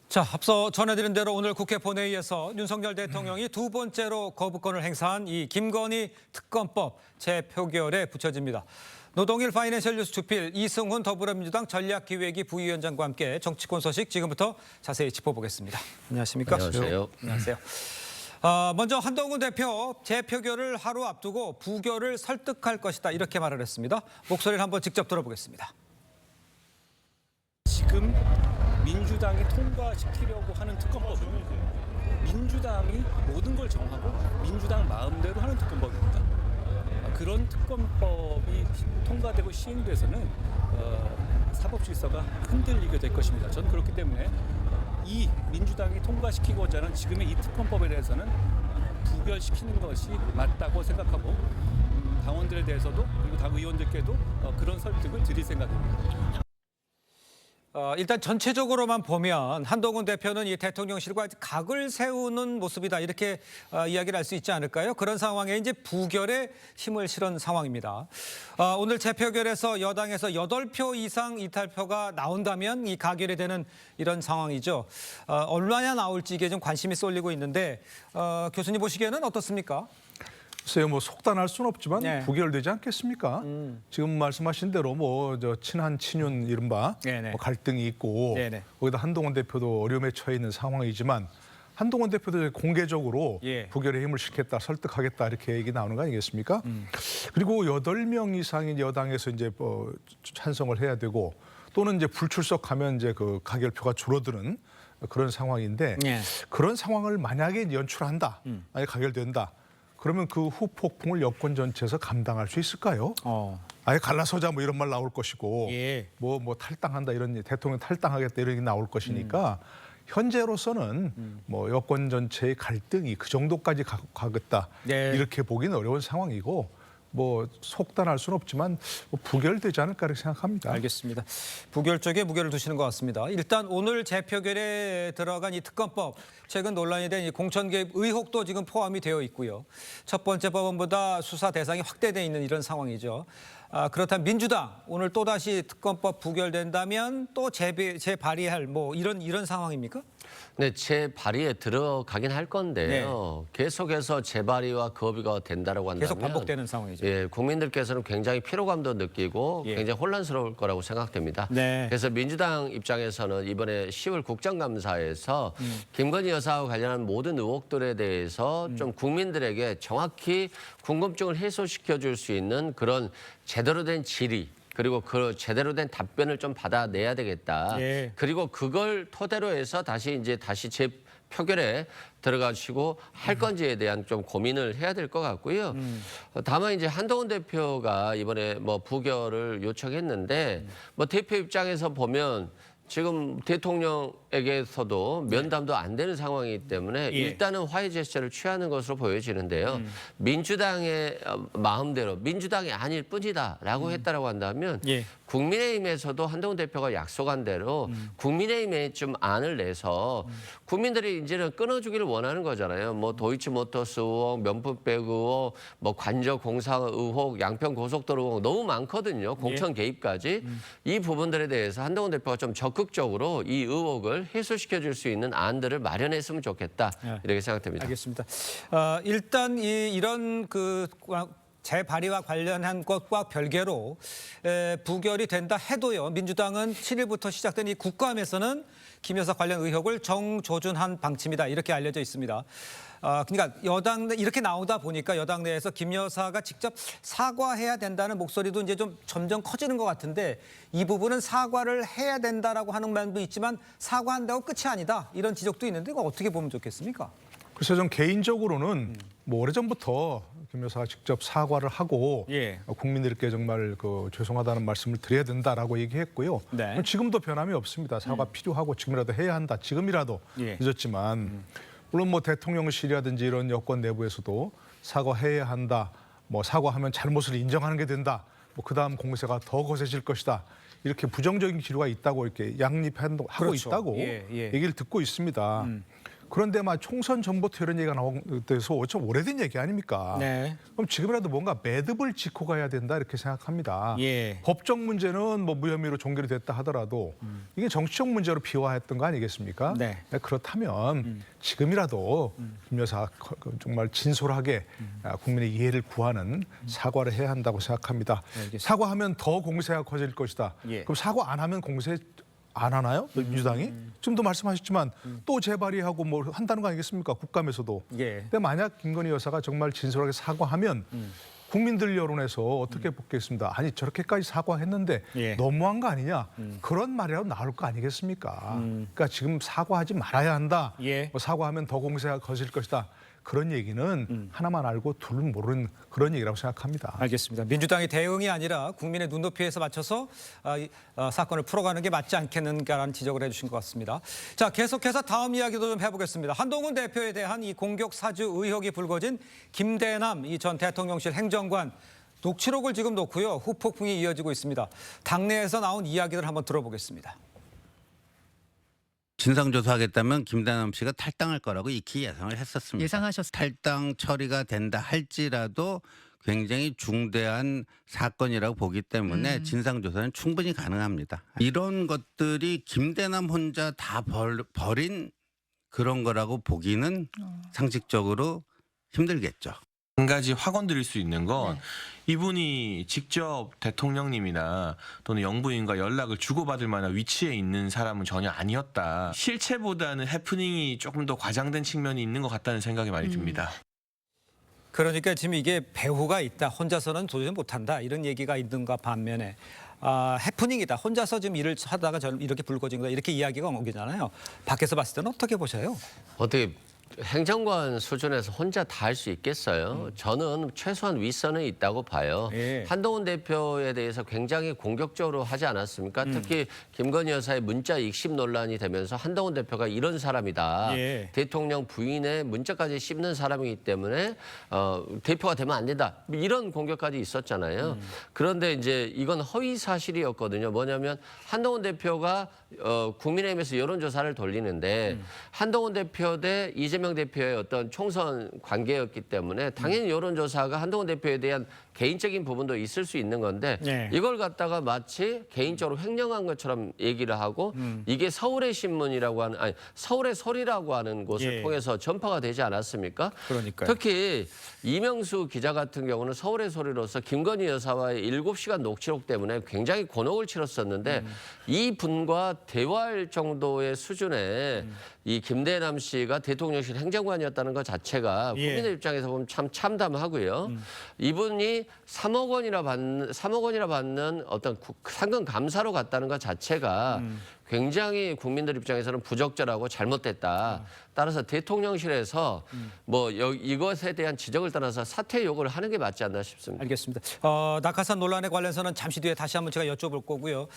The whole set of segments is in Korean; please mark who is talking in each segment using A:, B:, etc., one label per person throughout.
A: 자, 앞서 전해드린 대로 오늘 국회 본회의에서 윤석열 대통령이 두 번째로 거부권을 행사한 이 김건희 특검법 재표결에 붙여집니다. 노동일 파이낸셜 뉴스 주필 이승훈 더불어민주당 전략기획위 부위원장과 함께 정치권 소식 지금부터 자세히 짚어보겠습니다. 안녕하십니까?
B: 안녕하세요.
A: 안녕하세요. 먼저 한동훈 대표 재표결을 하루 앞두고 부결을 설득할 것이다 이렇게 말을 했습니다. 목소리를 한번 직접 들어보겠습니다.
C: 지금 민주당이 통과시키려고 하는 특검법은 민주당이 모든 걸 정하고 민주당 마음대로 하는 특검법입니다. 그런 특검법이 통과되고 시행돼서는 사법 질서가 흔들리게 될 것입니다. 저는 그렇기 때문에 이 민주당이 통과시키고자 하는 지금의 이 특검법에 대해서는 부결시키는 것이 맞다고 생각하고 당원들에 대해서도 그리고 당 의원들께도 그런 설득을 드릴 생각입니다.
A: 일단 전체적으로만 보면 한동훈 대표는 이 대통령실과 각을 세우는 모습이다 이렇게 이야기를 할 수 있지 않을까요? 그런 상황에 이제 부결에 힘을 실은 상황입니다. 오늘 재표결에서 여당에서 8표 이상 이탈표가 나온다면 이 가결이 되는 이런 상황이죠. 얼마나 나올지 이게 좀 관심이 쏠리고 있는데 교수님 보시기에는 어떻습니까?
D: 글쎄요, 뭐 속단할 수는 없지만
A: 네.
D: 부결되지 않겠습니까? 지금 말씀하신 대로 뭐 저 친한 친윤 이른바
A: 네네.
D: 뭐 갈등이 있고
A: 네네.
D: 거기다 한동훈 대표도 어려움에 처해 있는 상황이지만 한동훈 대표도 공개적으로
A: 예.
D: 부결에 힘을 실겠다, 설득하겠다 이렇게 얘기 나오는 거 아니겠습니까? 그리고 8명 이상인 여당에서 이제 뭐 찬성을 해야 되고 또는 이제 불출석하면 이제 그 가결표가 줄어드는 그런 상황인데
A: 예.
D: 그런 상황을 만약에 연출한다, 만약 가결된다. 그러면 그 후폭풍을 여권 전체에서 감당할 수 있을까요? 아예 갈라서자 뭐 이런 말 나올 것이고
A: 예.
D: 뭐 탈당한다 이런 대통령 탈당하겠다 이런 게 나올 것이니까 현재로서는 뭐 여권 전체의 갈등이 그 정도까지 가겠다
A: 네.
D: 이렇게 보기는 어려운 상황이고 뭐 속단할 수는 없지만 뭐 부결되지 않을까 이렇게 생각합니다.
A: 알겠습니다. 부결 쪽에 무게를 두시는 것 같습니다. 일단 오늘 재표결에 들어간 이 특검법, 최근 논란이 된 이 공천 개입 의혹도 지금 포함이 되어 있고요. 첫 번째 법원보다 수사 대상이 확대되어 있는 이런 상황이죠. 그렇다면 민주당 오늘 또다시 특검법 부결된다면 또 재발의할 뭐 이런 상황입니까?
B: 네, 재발의에 들어가긴 할 건데요. 계속해서 재발의와 거부가 된다라고 한다면
A: 계속 반복되는 상황이죠.
B: 예, 국민들께서는 굉장히 피로감도 느끼고
A: 예.
B: 굉장히 혼란스러울 거라고 생각됩니다.
A: 네.
B: 그래서 민주당 입장에서는 이번에 10월 국정감사에서 김건희 여사와 관련한 모든 의혹들에 대해서 좀 국민들에게 정확히 궁금증을 해소시켜 줄 수 있는 그런 제대로 된 질의 그리고 그 제대로 된 답변을 좀 받아내야 되겠다.
A: 예.
B: 그리고 그걸 토대로 해서 다시 재표결에 들어가시고 할 건지에 대한 좀 고민을 해야 될 것 같고요. 다만 이제 한동훈 대표가 이번에 뭐 부결을 요청했는데 뭐 대표 입장에서 보면 지금 대통령에게서도 면담도 안 되는 상황이기 때문에
A: 예.
B: 일단은 화해 제스처를 취하는 것으로 보여지는데요. 민주당의 마음대로 민주당이 아닐 뿐이다라고 했다라고 한다면
A: 예.
B: 국민의힘에서도 한동훈 대표가 약속한 대로 국민의힘에 좀 안을 내서 국민들이 이제는 끊어주기를 원하는 거잖아요. 뭐 도이치모터스 의혹, 명품백 의혹, 뭐 관저공사 의혹, 양평고속도로 의혹 너무 많거든요. 공천 개입까지. 이 부분들에 대해서 한동훈 대표가 좀 적극적으로 이 의혹을 해소시켜 줄 수 있는 안들을 마련했으면 좋겠다. 이렇게 생각됩니다.
A: 알겠습니다. 일단 이런 재발의와 관련한 것과 별개로 부결이 된다 해도요. 민주당은 7일부터 시작된 이 국감에서는 김 여사 관련 의혹을 정조준한 방침이다 이렇게 알려져 있습니다. 그러니까 여당 이렇게 나오다 보니까 여당 내에서 김 여사가 직접 사과해야 된다는 목소리도 이제 좀 점점 커지는 것 같은데 이 부분은 사과를 해야 된다라고 하는 말도 있지만 사과한다고 끝이 아니다 이런 지적도 있는데 이거 어떻게 보면 좋겠습니까?
D: 글쎄 전 개인적으로는 뭐 오래전부터 김 여사가 직접 사과를 하고
A: 예.
D: 국민들께 정말 죄송하다는 말씀을 드려야 된다라고 얘기했고요.
A: 네.
D: 지금도 변함이 없습니다. 사과 필요하고 지금이라도 해야 한다. 지금이라도
A: 예.
D: 늦었지만 물론 뭐 대통령실이라든지 이런 여권 내부에서도 사과해야 한다. 뭐 사과하면 잘못을 인정하는 게 된다. 뭐 그다음 공세가 더 거세질 것이다. 이렇게 부정적인 기류가 있다고 이렇게 양립하고
A: 그렇죠.
D: 있다고
A: 예, 예.
D: 얘기를 듣고 있습니다. 그런데 막 총선 전부터 이런 얘기가 나온 데서 좀 오래된 얘기 아닙니까?
A: 네.
D: 그럼 지금이라도 뭔가 매듭을 짓고 가야 된다 이렇게 생각합니다.
A: 예.
D: 법적 문제는 뭐 무혐의로 종결이 됐다 하더라도 이게 정치적 문제로 비화했던 거 아니겠습니까?
A: 네.
D: 그렇다면 지금이라도 김 여사 정말 진솔하게 국민의 이해를 구하는 사과를 해야 한다고 생각합니다.
A: 알겠습니다.
D: 사과하면 더 공세가 커질 것이다.
A: 예.
D: 그럼 사과 안 하면 공세 안 하나요? 민주당이? 지금도 말씀하셨지만 또 재발의하고 뭐 한다는 거 아니겠습니까? 국감에서도.
A: 예.
D: 근데 만약 김건희 여사가 정말 진솔하게 사과하면 국민들 여론에서 어떻게 보겠습니다. 아니 저렇게까지 사과했는데
A: 예.
D: 너무한 거 아니냐. 그런 말이라도 나올 거 아니겠습니까? 그러니까 지금 사과하지 말아야 한다.
A: 예.
D: 뭐 사과하면 더 공세가 커질 것이다. 그런 얘기는 하나만 알고 둘은 모르는 그런 얘기라고 생각합니다.
A: 알겠습니다. 민주당의 대응이 아니라 국민의 눈높이에서 맞춰서 사건을 풀어가는 게 맞지 않겠는가라는 지적을 해주신 것 같습니다. 자, 계속해서 다음 이야기도 좀 해보겠습니다. 한동훈 대표에 대한 이 공격 사주 의혹이 불거진 김대남 이 전 대통령실 행정관 녹취록을 지금 놓고요. 후폭풍이 이어지고 있습니다. 당내에서 나온 이야기를 한번 들어보겠습니다.
E: 진상조사하겠다면 김대남 씨가 탈당할 거라고 익히 예상을 했었습니다.
F: 예상하셨어요?
E: 탈당 처리가 된다 할지라도 굉장히 중대한 사건이라고 보기 때문에 진상조사는 충분히 가능합니다. 이런 것들이 김대남 혼자 다 벌인 그런 거라고 보기는 상식적으로 힘들겠죠.
G: 한 가지 확언 드릴 수 있는 건 이분이 직접 대통령님이나 또는 영부인과 연락을 주고받을 만한 위치에 있는 사람은 전혀 아니었다. 실체보다는 해프닝이 조금 더 과장된 측면이 있는 것 같다는 생각이 많이 듭니다.
A: 그러니까 지금 이게 배후가 있다. 혼자서는 도저히 못한다. 이런 얘기가 있는가 반면에 해프닝이다. 혼자서 지금 일을 하다가 이렇게 불거진 거다. 이렇게 이야기가 오기잖아요. 밖에서 봤을 때는 어떻게 보셔요?
B: 어떻게 행정관 수준에서 혼자 다 할 수 있겠어요? 저는 최소한 윗선에 있다고 봐요.
A: 예.
B: 한동훈 대표에 대해서 굉장히 공격적으로 하지 않았습니까? 특히 김건희 여사의 문자 익십 논란이 되면서 한동훈 대표가 이런 사람이다.
A: 예.
B: 대통령 부인의 문자까지 씹는 사람이기 때문에 대표가 되면 안 된다. 이런 공격까지 있었잖아요. 그런데 이제 이건 허위 사실이었거든요. 뭐냐면 한동훈 대표가 국민의힘에서 여론조사를 돌리는데 한동훈 대표 대 이재명 대표의 어떤 총선 관계였기 때문에 당연히 여론조사가 한동훈 대표에 대한 개인적인 부분도 있을 수 있는 건데
A: 네.
B: 이걸 갖다가 마치 개인적으로 횡령한 것처럼 얘기를 하고 이게 서울의 신문이라고 하는 아니 서울의 소리라고 하는 곳을
A: 예.
B: 통해서 전파가 되지 않았습니까?
A: 그러니까요.
B: 특히 이명수 기자 같은 경우는 서울의 소리로서 김건희 여사와의 7시간 녹취록 때문에 굉장히 곤혹을 치렀었는데 이 분과 대화할 정도의 수준의 이 김대남 씨가 대통령실 행정관이었다는 것 자체가
A: 예.
B: 국민의 입장에서 보면 참 참담하고요. 이분이 3억 원이라 받는 어떤 상금 감사로 갔다는 것 자체가 굉장히 국민들 입장에서는 부적절하고 잘못됐다. 따라서 대통령실에서 뭐 이것에 대한 지적을 떠나서 사퇴 요구를 하는 게 맞지 않나 싶습니다.
A: 알겠습니다. 낙하산 논란에 관련해서는 잠시 뒤에 다시 한번 제가 여쭤볼 거고요.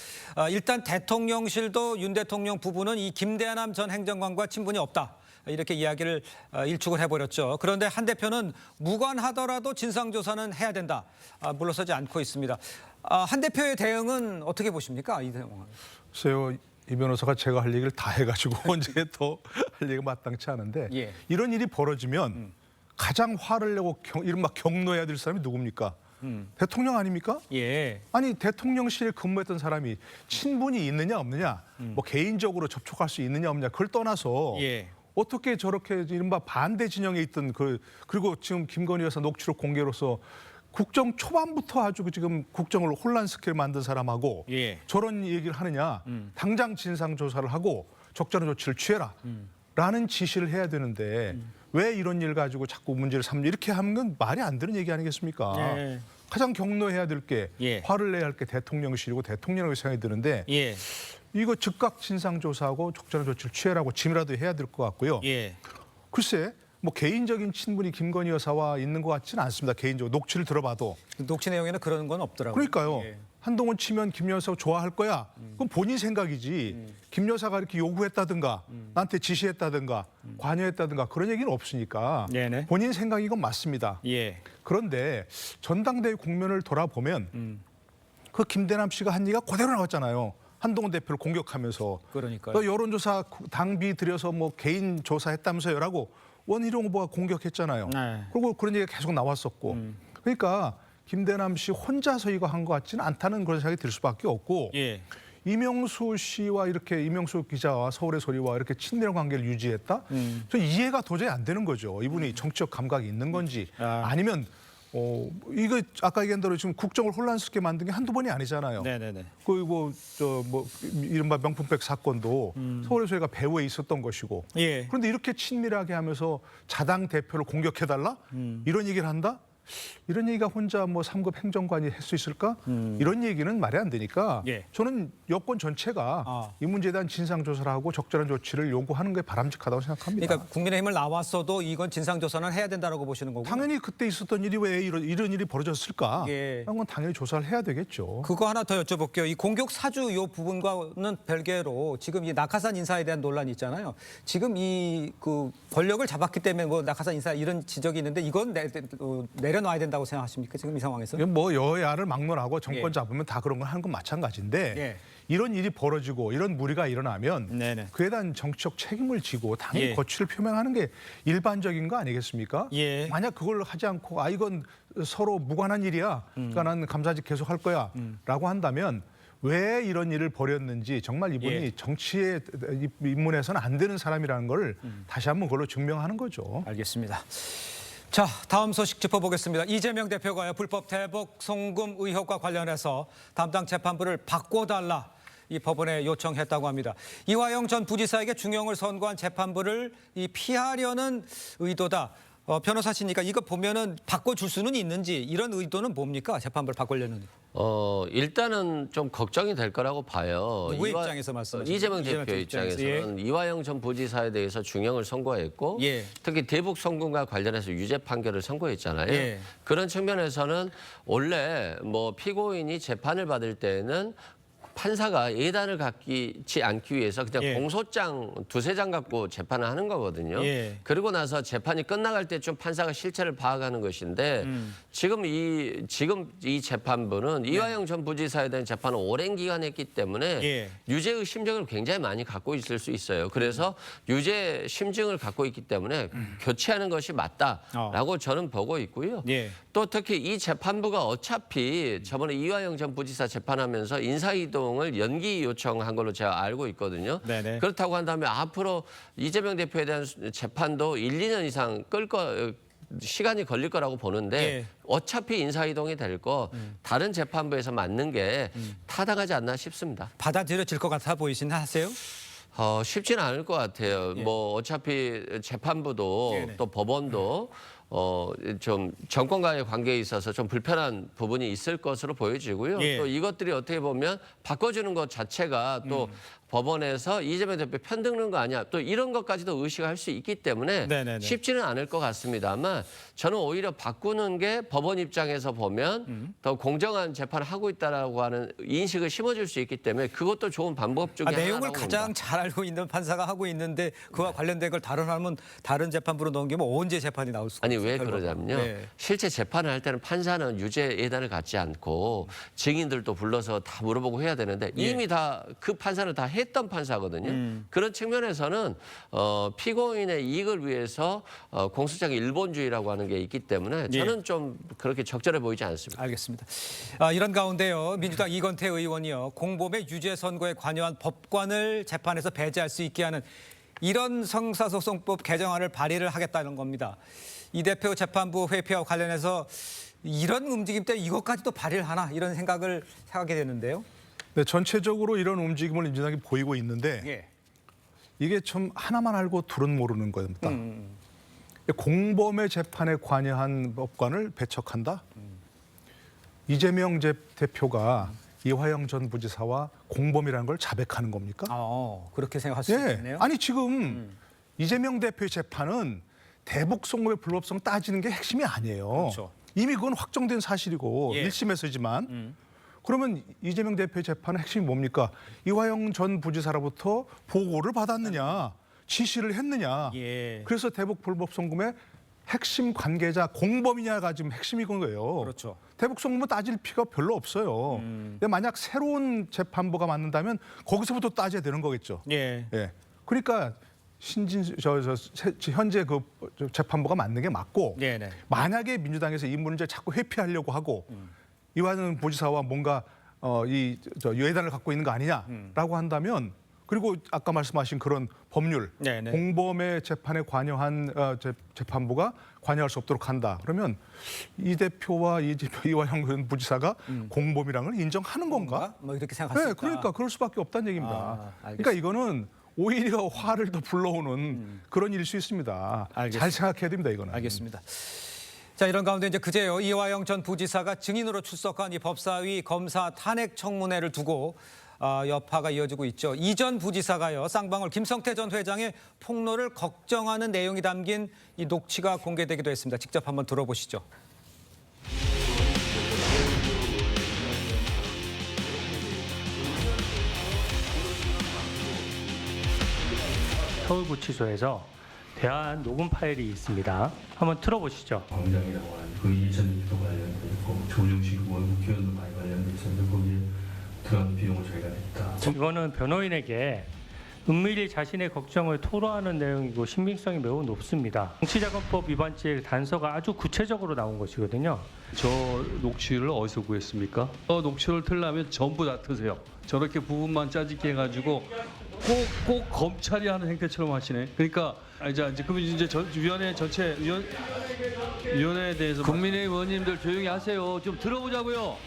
A: 일단 대통령실도 윤 대통령 부부는 이 김대남 전 행정관과 친분이 없다. 이렇게 이야기를 일축을 해버렸죠. 그런데 한 대표는 무관하더라도 진상조사는 해야 된다. 물러서지 않고 있습니다. 한 대표의 대응은 어떻게 보십니까? 이 대응은.
D: 글쎄요. 이 변호사가 제가 할 얘기를 다 해가지고 언제 더 할 얘기가 마땅치 않은데
A: 예.
D: 이런 일이 벌어지면 가장 화를 내고 이른바 경노해야 될 사람이 누굽니까? 대통령 아닙니까?
A: 예.
D: 아니 대통령실에 근무했던 사람이 친분이 있느냐 없느냐 뭐 개인적으로 접촉할 수 있느냐 없느냐 그걸 떠나서
A: 예.
D: 어떻게 저렇게 이른바 반대 진영에 있던 그리고 지금 김건희 여사 녹취록 공개로서 국정 초반부터 아주 지금 국정을 혼란스럽게 만든 사람하고
A: 예.
D: 저런 얘기를 하느냐 당장 진상조사를 하고 적절한 조치를 취해라 라는 지시를 해야 되는데 왜 이런 일 가지고 자꾸 문제를 삼는 이렇게 하는 건 말이 안 되는 얘기 아니겠습니까?
A: 예.
D: 가장 경노해야 될 게
A: 예.
D: 화를 내야 할 게 대통령실이고 대통령이라고 생각이 드는데
A: 예.
D: 이거 즉각 진상조사하고 적절한 조치를 취하라고 지금이라도 해야 될 것 같고요.
A: 예.
D: 글쎄 뭐 개인적인 친분이 김건희 여사와 있는 것 같지는 않습니다. 개인적으로 녹취를 들어봐도.
A: 녹취 내용에는 그런 건 없더라고요.
D: 그러니까요.
A: 예.
D: 한동훈 치면 김 여사 좋아할 거야. 그건 본인 생각이지. 김 여사가 이렇게 요구했다든가 나한테 지시했다든가 관여했다든가 그런 얘기는 없으니까
A: 네네.
D: 본인 생각인 건 맞습니다.
A: 예.
D: 그런데 전당대회 국면을 돌아보면 그 김대남 씨가 한 얘기가 그대로 나왔잖아요. 한동훈 대표를 공격하면서
A: 그러니까요.
D: 또 여론조사 당비 들여서 뭐 개인 조사했다면서요라고 원희룡 후보가 공격했잖아요.
A: 네.
D: 그리고 그런 얘기가 계속 나왔었고. 그러니까 김대남 씨 혼자서 이거 한 것 같지는 않다는 그런 생각이 들 수밖에 없고
A: 예.
D: 이명수 씨와 이렇게 이명수 기자와 서울의 소리와 이렇게 친밀한 관계를 유지했다? 저 이해가 도저히 안 되는 거죠. 이분이 정치적 감각이 있는 건지 아니면 이거 아까 얘기한 대로 지금 국정을 혼란스럽게 만든 게 한두 번이 아니잖아요.
A: 네네네.
D: 그리고 이른바 명품백 사건도 서울의 소리가 배후에 있었던 것이고
A: 예.
D: 그런데 이렇게 친밀하게 하면서 자당 대표를 공격해달라? 이런 얘기를 한다? 이런 얘기가 혼자 뭐 3급 행정관이 할 수 있을까? 이런 얘기는 말이 안 되니까
A: 예.
D: 저는 여권 전체가 이 문제에 대한 진상조사를 하고 적절한 조치를 요구하는 게 바람직하다고 생각합니다.
A: 그러니까 국민의힘을 나왔어도 이건 진상조사는 해야 된다라고 보시는 거고.
D: 당연히 그때 있었던 일이 왜 이런 일이 벌어졌을까?
A: 예.
D: 그런 건 당연히 조사를 해야 되겠죠.
A: 그거 하나 더 여쭤볼게요. 이 공격 사주 요 부분과는 별개로 지금 이 낙하산 인사에 대한 논란이 있잖아요. 지금 이 그 권력을 잡았기 때문에 뭐 낙하산 인사 이런 지적이 있는데 이건 내려놔야 된다고 생각하십니까? 지금 이 상황에서?
D: 이게 뭐 여야를 막론하고 정권
A: 예.
D: 잡으면 다 그런 걸 하는 건 마찬가지인데
A: 예.
D: 이런 일이 벌어지고 이런 무리가 일어나면
A: 네네.
D: 그에 대한 정치적 책임을 지고 당연히
A: 예.
D: 거취를 표명하는 게 일반적인 거 아니겠습니까?
A: 예.
D: 만약 그걸 하지 않고 이건 서로 무관한 일이야. 그러니까 나는 감사직 계속 할 거야. 라고 한다면 왜 이런 일을 벌였는지 정말 이분이
A: 예.
D: 정치에 입문해서는 안 되는 사람이라는 걸 다시 한번 그걸로 증명하는 거죠.
A: 알겠습니다. 자, 다음 소식 짚어보겠습니다. 이재명 대표가요, 불법 대북 송금 의혹과 관련해서 담당 재판부를 바꿔달라 이 법원에 요청했다고 합니다. 이화영 전 부지사에게 중형을 선고한 재판부를 피하려는 의도다. 변호사시니까 이거 보면은 바꿔줄 수는 있는지 이런 의도는 뭡니까? 재판부를 바꾸려는.
B: 일단은 좀 걱정이 될 거라고 봐요.
A: 누구의 입장에서 말씀하시죠?
B: 이재명 대표 입장에서는 이화영 전 부지사에 대해서 중형을 선고했고
A: 예.
B: 특히 대북 송금과 관련해서 유죄 판결을 선고했잖아요.
A: 예.
B: 그런 측면에서는 원래 뭐 피고인이 재판을 받을 때는 판사가 예단을 갖지 않기 위해서 그냥
A: 예.
B: 공소장 두세 장 갖고 재판을 하는 거거든요.
A: 예.
B: 그리고 나서 재판이 끝나갈 때쯤 판사가 실체를 파악하는 것인데 지금 이 재판부는 이화영 전 부지사에 대한 재판을 오랜 기간 했기 때문에
A: 예.
B: 유죄의 심증을 굉장히 많이 갖고 있을 수 있어요. 그래서 유죄 심증을 갖고 있기 때문에 교체하는 것이 맞다라고 저는 보고 있고요.
A: 예.
B: 또 특히 이 재판부가 어차피 저번에 이화영 전 부지사 재판하면서 인사이동을 연기 요청한 걸로 제가 알고 있거든요.
A: 네네.
B: 그렇다고 한다면 앞으로 이재명 대표에 대한 재판도 1, 2년 이상 시간이 걸릴 거라고 보는데
A: 예.
B: 어차피 인사이동이 될 거 다른 재판부에서 맞는 게 타당하지 않나 싶습니다.
A: 받아들여질 것 같아 보이긴 하세요?
B: 쉽지는 않을 것 같아요. 뭐 어차피 재판부도
A: 네네.
B: 또 법원도 좀 정권과의 관계에 있어서 좀 불편한 부분이 있을 것으로 보여지고요.
A: 예.
B: 또 이것들이 어떻게 보면 바꿔주는 것 자체가 또 법원에서 이재명 대표 편드는 거 아니야. 또 이런 것까지도 의식할 수 있기 때문에
A: 네네네.
B: 쉽지는 않을 것 같습니다만 저는 오히려 바꾸는 게 법원 입장에서 보면 더 공정한 재판을 하고 있다라고 하는 인식을 심어줄 수 있기 때문에 그것도 좋은 방법 중에 하나라고
A: 내용을
B: 봅니다.
A: 가장 잘 알고 있는 판사가 하고 있는데 그와 관련된 걸 다른 사람은 다른 재판부로 넘기면 언제 재판이 나올 수가
B: 아니
A: 없어요,
B: 왜
A: 결과가.
B: 그러냐면요.
A: 네.
B: 실제 재판을 할 때는 판사는 유죄 예단을 갖지 않고 증인들도 불러서 다 물어보고 해야 되는데
A: 예.
B: 이미 다 그 판사는 다 했던 판사거든요. 그런 측면에서는 피고인의 이익을 위해서 공소장 일본주의라고 하는 게 있기 때문에 저는 좀 그렇게 적절해 보이지 않습니다.
A: 알겠습니다. 이런 가운데요. 민주당 이건태 의원이요. 공범의 유죄 선고에 관여한 법관을 재판에서 배제할 수 있게 하는 이런 형사소송법 개정안을 발의를 하겠다는 겁니다. 이 대표 재판부 회피와 관련해서 이런 움직임 때문에 이것까지도 발의를 하나 이런 생각을 하게 되는데요.
D: 네, 전체적으로 이런 움직임을 민주당이 보이고 있는데
A: 예.
D: 이게 좀 하나만 알고 둘은 모르는 겁니다. 공범의 재판에 관여한 법관을 배척한다? 이재명 대표가 이화영 전 부지사와 공범이라는 걸 자백하는 겁니까?
A: 그렇게 생각할 수
D: 예.
A: 있겠네요.
D: 아니 지금 이재명 대표의 재판은 대북 송금의 불법성 따지는 게 핵심이 아니에요.
A: 그렇죠.
D: 이미 그건 확정된 사실이고
A: 예.
D: 1심에서지만 그러면 이재명 대표의 재판의 핵심이 뭡니까? 이화영 전 부지사로부터 보고를 받았느냐, 지시를 했느냐.
A: 예.
D: 그래서 대북 불법 송금에 핵심 관계자 공범이냐가 지금 핵심인 거예요.
A: 그렇죠.
D: 대북송금은 따질 필요가 별로 없어요. 근데 만약 새로운 재판부가 맞는다면 거기서부터 따져야 되는 거겠죠.
A: 예.
D: 예. 그러니까 현재 그 재판부가 맞는 게 맞고
A: 네네.
D: 만약에 민주당에서 이 문제를 자꾸 회피하려고 하고 이완영 부지사와 뭔가 예단을 갖고 있는 거 아니냐라고 한다면 그리고 아까 말씀하신 그런 법률
A: 네네.
D: 공범의 재판에 관여한 재판부가 관여할 수 없도록 한다. 그러면 이 대표와 이완영 부지사가 공범이라는 걸 인정하는 건가?
A: 뭐 이렇게 생각할 수
D: 네,
A: 있다.
D: 그러니까 그럴 수밖에 없다는 얘기입니다.
A: 아, 알겠습니다.
D: 그러니까 이거는 오히려 화를 더 불러오는 그런 일일 수 있습니다.
A: 알겠습니다.
D: 잘 생각해야 됩니다, 이거는.
A: 알겠습니다. 자, 이런 가운데 이제 그제요 이화영 전 부지사가 증인으로 출석한 이 법사위 검사 탄핵 청문회를 두고 여파가 이어지고 있죠. 이 전 부지사가요 쌍방울 김성태 전 회장의 폭로를 걱정하는 내용이 담긴 이 녹취가 공개되기도 했습니다. 직접 한번 들어보시죠.
F: 서울구치소에서 대화한 녹음 파일이 있습니다. 한번 틀어보시죠.
H: 광장이라고 하는 그 예전 일도 관련돼 있고 조정식 의원 국회의원도 많이 관련돼 있었는데 거기에 들어간 비용을 저희가 냈다.
F: 이거는 변호인에게 은밀히 자신의 걱정을 토로하는 내용이고 신빙성이 매우 높습니다. 정치자금법 위반죄의 단서가 아주 구체적으로 나온 것이거든요.
I: 저 녹취를 어디서 구했습니까? 녹취를 틀려면 전부 다 트세요. 저렇게 부분만 짜집게 해가지고 꼭 검찰이 하는 행태처럼 하시네. 그러니까 이제 그러면 이제 위원회 전체 위원회에 대해서 국민의 의원님들 조용히 하세요. 좀 들어보자고요.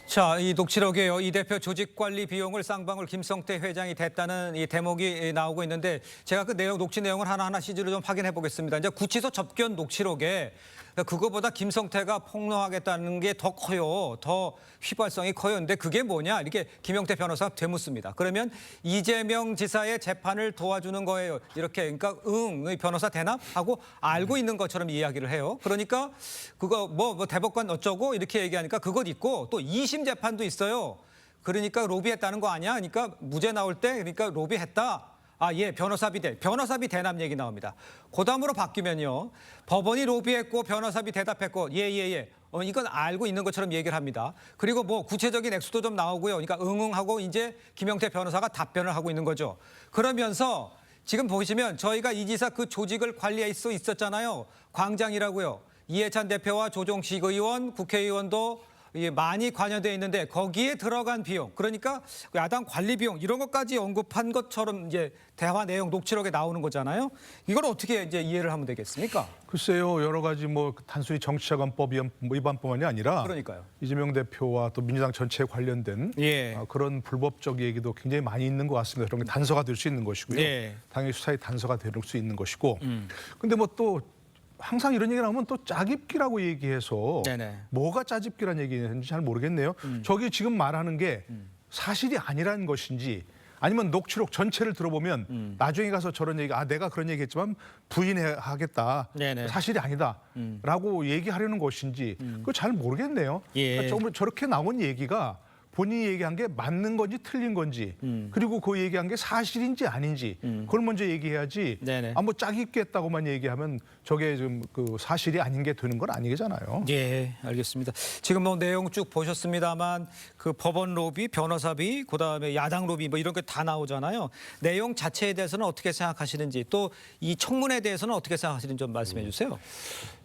A: 자, 이 녹취록에요. 이 대표 조직 관리 비용을 쌍방울 김성태 회장이 댔다는 이 대목이 나오고 있는데 제가 그 내용 녹취 내용을 하나하나 CG로 좀 확인해 보겠습니다. 이제 구치소 접견 녹취록에 그거보다 김성태가 폭로하겠다는 게 더 커요. 더 휘발성이 커요. 근데 그게 뭐냐? 이렇게 김용태 변호사가 되묻습니다. 그러면 이재명 지사의 재판을 도와주는 거예요. 이렇게 그러니까 변호사 대납 하고 알고 있는 것처럼 이야기를 해요. 그러니까 그거 뭐 대법관 어쩌고 이렇게 얘기하니까 그것 있고 또 2심 재판도 있어요. 그러니까 로비했다는 거 아니야? 그러니까 무죄 나올 때 그러니까 로비했다. 예, 변호사비 대납 얘기 나옵니다. 그 다음으로 바뀌면요. 법원이 로비했고 변호사비 대답했고 예. 이건 알고 있는 것처럼 얘기를 합니다. 그리고 뭐 구체적인 액수도 좀 나오고요. 그러니까 응하고 이제 김용태 변호사가 답변을 하고 있는 거죠. 그러면서 지금 보시면 저희가 이 지사 그 조직을 관리할 수 있었잖아요. 광장이라고요. 이해찬 대표와 조정식 의원, 국회의원도 많이 관여되어 있는데 거기에 들어간 비용, 그러니까 야당 관리 비용 이런 것까지 언급한 것처럼 이제 대화 내용 녹취록에 나오는 거잖아요. 이걸 어떻게 이제 이해를 하면 되겠습니까?
D: 글쎄요, 여러 가지 뭐 단순히 정치자금법 위반뿐만이 아니라
A: 그러니까요.
D: 이재명 대표와 또 민주당 전체에 관련된 그런 불법적 얘기도 굉장히 많이 있는 것 같습니다. 그런 게 단서가 될 수 있는 것이고요. 당연히 수사의 단서가 될 수 있는 것이고. 근데 뭐 또 항상 이런 얘기 나오면 또 짜깁기라고 얘기해서 뭐가 짜깁기란 얘기인지 잘 모르겠네요. 저기 지금 말하는 게 사실이 아니라는 것인지 아니면 녹취록 전체를 들어보면 나중에 가서 저런 얘기 내가 그런 얘기했지만 부인하겠다. 사실이 아니다라고 얘기하려는 것인지 그거 잘 모르겠네요. 그러니까 저렇게 나온 얘기가 본인이 얘기한 게 맞는 건지 틀린 건지 그리고 그 얘기한 게 사실인지 아닌지 그걸 먼저 얘기해야지 뭐 짜깁기 했다고만 얘기하면 저게 좀 그 사실이 아닌 게 되는 건 아니잖아요.
A: 예, 알겠습니다. 지금 뭐 내용 쭉 보셨습니다만 그 법원 로비, 변호사비, 그다음에 야당 로비 뭐 이런 게 다 나오잖아요. 내용 자체에 대해서는 어떻게 생각하시는지 또 이 청문회에 대해서는 어떻게 생각하시는지 좀 말씀해 주세요.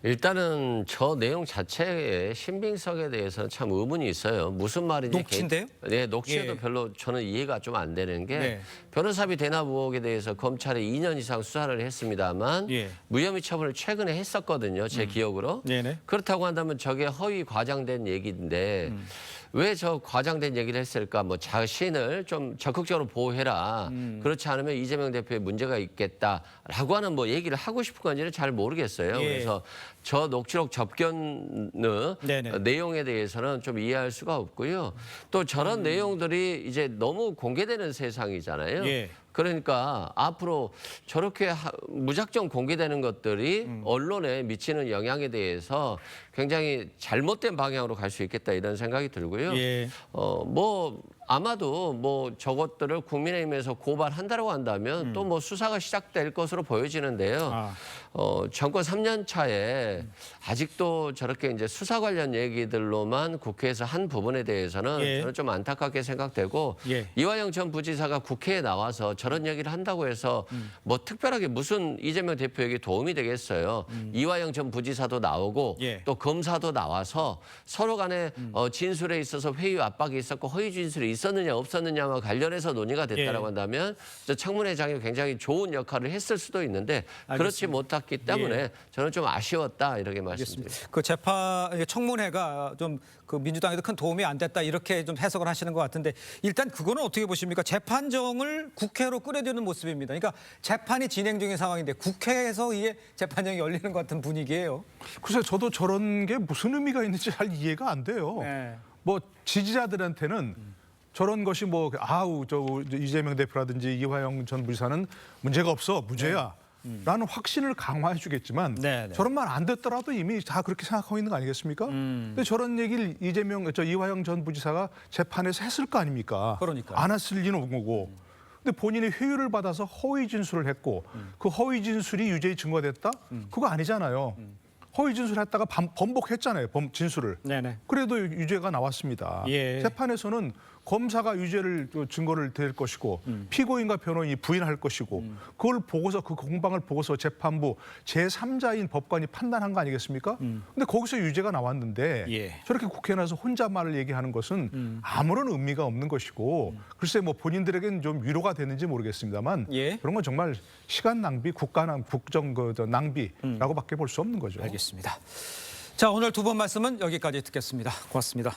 B: 일단은 저 내용 자체의 신빙성에 대해서는 참 의문이 있어요. 무슨 말인지
A: 녹취인데요?
B: 네, 녹취에도 별로 저는 이해가 좀 안 되는 게 변호사비 대납 의혹에 대해서 검찰이 2년 이상 수사를 했습니다만 무혐의 처분을 최근에 했었거든요. 제 기억으로. 그렇다고 한다면 저게 허위 과장된 얘기인데 왜 저 과장된 얘기를 했을까? 뭐 자신을 좀 적극적으로 보호해라. 그렇지 않으면 이재명 대표에 문제가 있겠다라고 하는 뭐 얘기를 하고 싶은 건지는 잘 모르겠어요. 그래서 저 녹취록 접견 내용에 대해서는 좀 이해할 수가 없고요. 또 저런 내용들이 이제 너무 공개되는 세상이잖아요. 그러니까 앞으로 저렇게 무작정 공개되는 것들이 언론에 미치는 영향에 대해서 굉장히 잘못된 방향으로 갈 수 있겠다 이런 생각이 들고요. 뭐 아마도 뭐 저것들을 국민의힘에서 고발한다고 한다면 또 뭐 수사가 시작될 것으로 보여지는데요. 정권 3년 차에 아직도 저렇게 이제 수사 관련 얘기들로만 국회에서 한 부분에 대해서는
A: 예.
B: 저는 좀 안타깝게 생각되고
A: 예.
B: 이화영 전 부지사가 국회에 나와서 저런 얘기를 한다고 해서 뭐 특별하게 무슨 이재명 대표에게 도움이 되겠어요. 이화영 전 부지사도 나오고
A: 예.
B: 또 검사도 나와서 서로 간에 진술에 있어서 회유 압박이 있었고 허위 진술이 있었느냐 없었느냐와 관련해서 논의가 됐다라고
A: 예.
B: 한다면 저 청문회장이 굉장히 좋은 역할을 했을 수도 있는데 그렇지 못했기 때문에
A: 예.
B: 저는 좀 아쉬웠다 이렇게 말씀드립니다.
A: 그 재판 청문회가 좀 그 민주당에도 큰 도움이 안 됐다 이렇게 좀 해석을 하시는 것 같은데 일단 그거는 어떻게 보십니까? 재판정을 국회로 끌어들이는 모습입니다. 그러니까 재판이 진행 중인 상황인데 국회에서 이게 재판정이 열리는 것 같은 분위기예요.
D: 글쎄 저도 저런 게 무슨 의미가 있는지 잘 이해가 안 돼요.
A: 네.
D: 뭐 지지자들한테는 저런 것이 뭐 아우 저 이재명 대표라든지 이화영 전 부지사는 문제가 없어 무죄야. 라는 확신을 강화해 주겠지만
A: 네, 네.
D: 저런 말 안 듣더라도 이미 다 그렇게 생각하고 있는 거 아니겠습니까? 근데 저런 얘기를 이화영 전 부지사가 재판에서 했을 거 아닙니까?
A: 그러니까요.
D: 안 했을 리는 없는 거고. 근데 본인이 회유를 받아서 허위 진술을 했고 그 허위 진술이 유죄의 증거가 됐다? 그거 아니잖아요. 허위 진술했다가 번복했잖아요. 진술을.
A: 네네.
D: 그래도 유죄가 나왔습니다.
A: 예.
D: 재판에서는 검사가 유죄를 증거를 댈 것이고 피고인과 변호인이 부인할 것이고 그걸 보고서 그 공방을 보고서 재판부 제3자인 법관이 판단한 거 아니겠습니까? 근데 거기서 유죄가 나왔는데
A: 예.
D: 저렇게 국회에 나와서 혼잣말을 얘기하는 것은 아무런 의미가 없는 것이고 글쎄 뭐 본인들에게는 좀 위로가 되는지 모르겠습니다만
A: 예.
D: 그런 건 정말 시간 낭비, 국정 낭비라고밖에 볼 수 없는 거죠.
A: 알겠습니다. 자, 오늘 두 번 말씀은 여기까지 듣겠습니다. 고맙습니다.